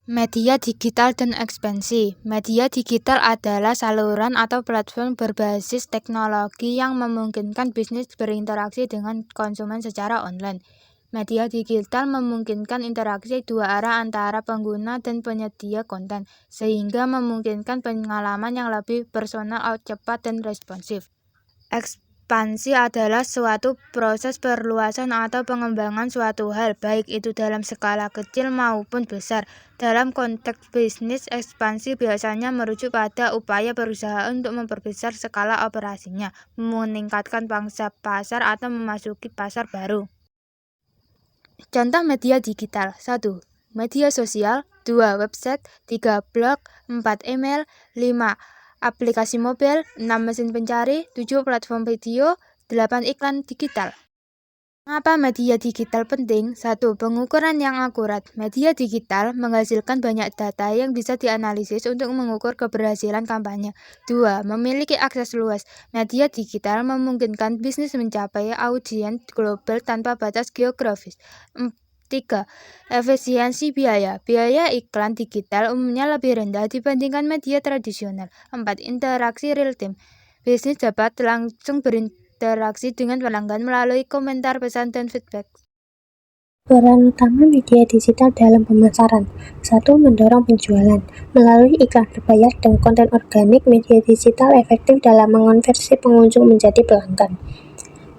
Media digital dan ekspansi. Media digital adalah saluran atau platform berbasis teknologi yang memungkinkan bisnis berinteraksi dengan konsumen secara online. Media digital memungkinkan interaksi dua arah antara pengguna dan penyedia konten, sehingga memungkinkan pengalaman yang lebih personal, cepat, dan responsif. Ekspansi adalah suatu proses perluasan atau pengembangan suatu hal, baik itu dalam skala kecil maupun besar. Dalam konteks bisnis, ekspansi biasanya merujuk pada upaya perusahaan untuk memperbesar skala operasinya, meningkatkan pangsa pasar, atau memasuki pasar baru. Contoh media digital: 1. Media sosial, 2. Website, 3. Blog, 4. Email, 5. Aplikasi mobil, 6. Mesin pencari, 7. Platform video, 8. Iklan digital. Mengapa media digital penting? 1. Pengukuran yang akurat. Media digital menghasilkan banyak data yang bisa dianalisis untuk mengukur keberhasilan kampanye. 2. Memiliki akses luas. Media digital memungkinkan bisnis mencapai audiens global tanpa batas geografis. 3. Efisiensi biaya. Biaya iklan digital umumnya lebih rendah dibandingkan media tradisional. 4. Interaksi real-time. Bisnis dapat langsung berinteraksi dengan pelanggan melalui komentar, pesan, dan feedback. Peran utama media digital dalam pemasaran. 1. Mendorong penjualan. Melalui iklan berbayar dan konten organik, media digital efektif dalam mengonversi pengunjung menjadi pelanggan.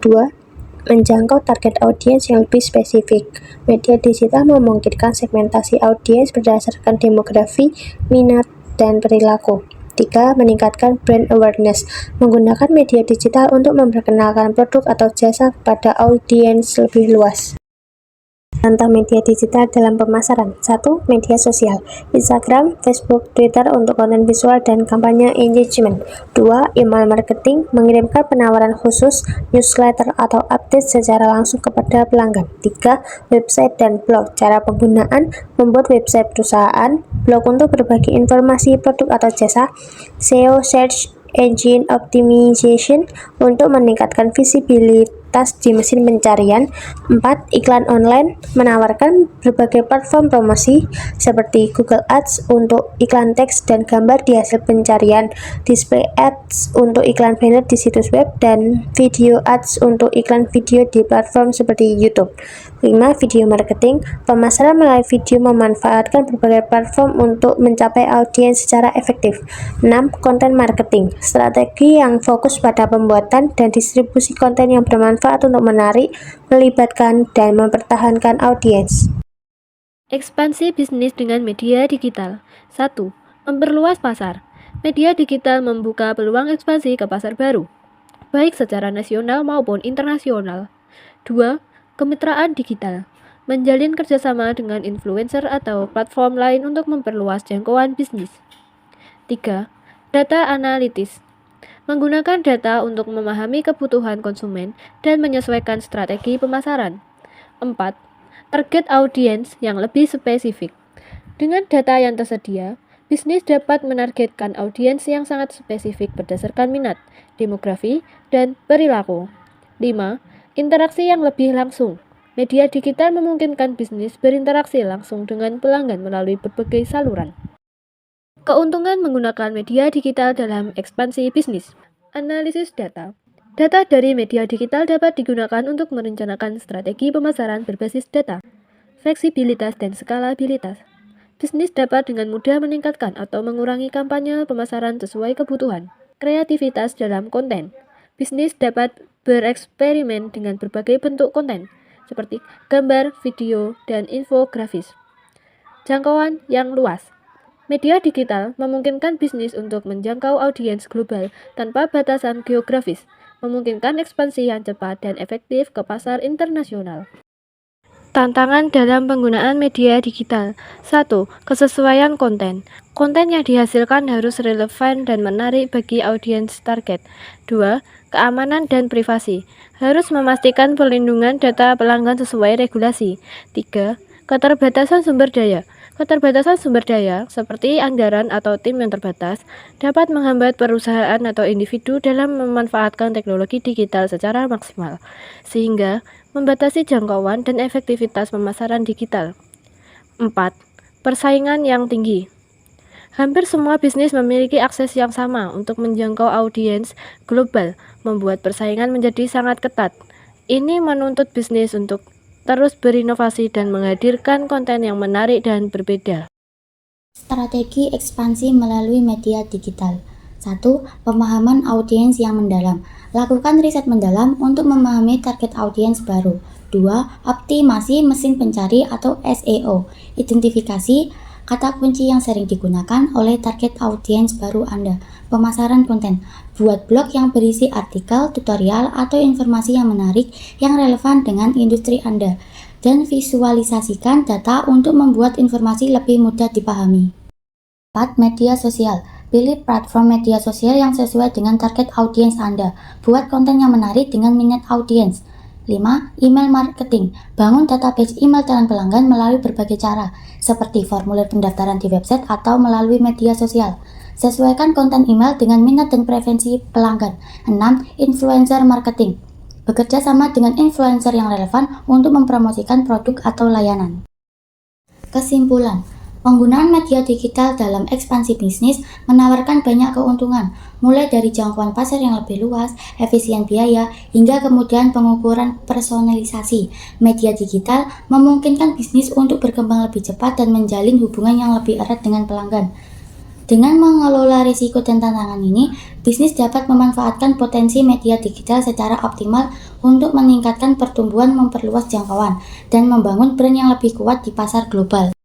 2. Menjangkau target audiens yang lebih spesifik. Media digital memungkinkan segmentasi audiens berdasarkan demografi, minat, dan perilaku. 3. Meningkatkan brand awareness. Menggunakan media digital untuk memperkenalkan produk atau jasa kepada audiens lebih luas. Contoh media digital dalam pemasaran. 1. Media sosial. Instagram, Facebook, Twitter untuk konten visual dan kampanye engagement. 2. Email marketing, mengirimkan penawaran khusus, newsletter, atau update secara langsung kepada pelanggan. 3. Website dan blog. Cara penggunaan: membuat website perusahaan, blog untuk berbagi informasi produk atau jasa, SEO search engine optimization untuk meningkatkan visibilitas di mesin pencarian. 4. Iklan online, menawarkan berbagai platform promosi seperti Google Ads untuk iklan teks dan gambar di hasil pencarian, Display Ads untuk iklan banner di situs web, dan Video Ads untuk iklan video di platform seperti YouTube. 5. Video marketing, pemasaran melalui video memanfaatkan berbagai platform untuk mencapai audiens secara efektif. 6. Konten marketing, strategi yang fokus pada pembuatan dan distribusi konten yang bermanfaat untuk menarik, melibatkan, dan mempertahankan audiens. Ekspansi bisnis dengan media digital. 1. Memperluas pasar. Media digital membuka peluang ekspansi ke pasar baru, baik secara nasional maupun internasional. 2. Kemitraan digital. Menjalin kerjasama dengan influencer atau platform lain untuk memperluas jangkauan bisnis. 3. Data analitis. Menggunakan data untuk memahami kebutuhan konsumen dan menyesuaikan strategi pemasaran. 4. Target audiens yang lebih spesifik. Dengan data yang tersedia, bisnis dapat menargetkan audiens yang sangat spesifik berdasarkan minat, demografi, dan perilaku. 5. Interaksi yang lebih langsung. Media digital memungkinkan bisnis berinteraksi langsung dengan pelanggan melalui berbagai saluran. Keuntungan menggunakan media digital dalam ekspansi bisnis. Analisis data. Data dari media digital dapat digunakan untuk merencanakan strategi pemasaran berbasis data, fleksibilitas, dan skalabilitas. Bisnis dapat dengan mudah meningkatkan atau mengurangi kampanye pemasaran sesuai kebutuhan. Kreativitas dalam konten. Bisnis dapat bereksperimen dengan berbagai bentuk konten, seperti gambar, video, dan infografis. Jangkauan yang luas. Media digital memungkinkan bisnis untuk menjangkau audiens global tanpa batasan geografis, memungkinkan ekspansi yang cepat dan efektif ke pasar internasional. Tantangan dalam penggunaan media digital. 1. Kesesuaian konten. Konten yang dihasilkan harus relevan dan menarik bagi audiens target. 2. Keamanan dan privasi. Harus memastikan perlindungan data pelanggan sesuai regulasi. 3. Keterbatasan sumber daya. Keterbatasan sumber daya, seperti anggaran atau tim yang terbatas, dapat menghambat perusahaan atau individu dalam memanfaatkan teknologi digital secara maksimal, sehingga membatasi jangkauan dan efektivitas pemasaran digital. 4. persaingan yang tinggi. Hampir semua bisnis memiliki akses yang sama untuk menjangkau audiens global, membuat persaingan menjadi sangat ketat. Ini menuntut bisnis untuk terus berinovasi dan menghadirkan konten yang menarik dan berbeda. Strategi ekspansi melalui media digital. 1. Pemahaman audiens yang mendalam. Lakukan riset mendalam untuk memahami target audiens baru. 2. Optimasi mesin pencari atau SEO. Identifikasi kata kunci yang sering digunakan oleh target audiens baru Anda. Pemasaran konten. Buat blog yang berisi artikel, tutorial, atau informasi yang menarik yang relevan dengan industri Anda. Dan visualisasikan data untuk membuat informasi lebih mudah dipahami. 4. Media sosial. Pilih platform media sosial yang sesuai dengan target audiens Anda. Buat konten yang menarik dengan minat audiens. 5. Email marketing. Bangun database email calon pelanggan melalui berbagai cara, seperti formulir pendaftaran di website atau melalui media sosial. Sesuaikan konten email dengan minat dan preferensi pelanggan. 6. Influencer marketing. Bekerja sama dengan influencer yang relevan untuk mempromosikan produk atau layanan. Kesimpulan, penggunaan media digital dalam ekspansi bisnis menawarkan banyak keuntungan, mulai dari jangkauan pasar yang lebih luas, efisien biaya, hingga kemudahan pengukuran personalisasi. Media digital memungkinkan bisnis untuk berkembang lebih cepat dan menjalin hubungan yang lebih erat dengan pelanggan. Dengan mengelola risiko dan tantangan ini, bisnis dapat memanfaatkan potensi media digital secara optimal untuk meningkatkan pertumbuhan, memperluas jangkauan, dan membangun brand yang lebih kuat di pasar global.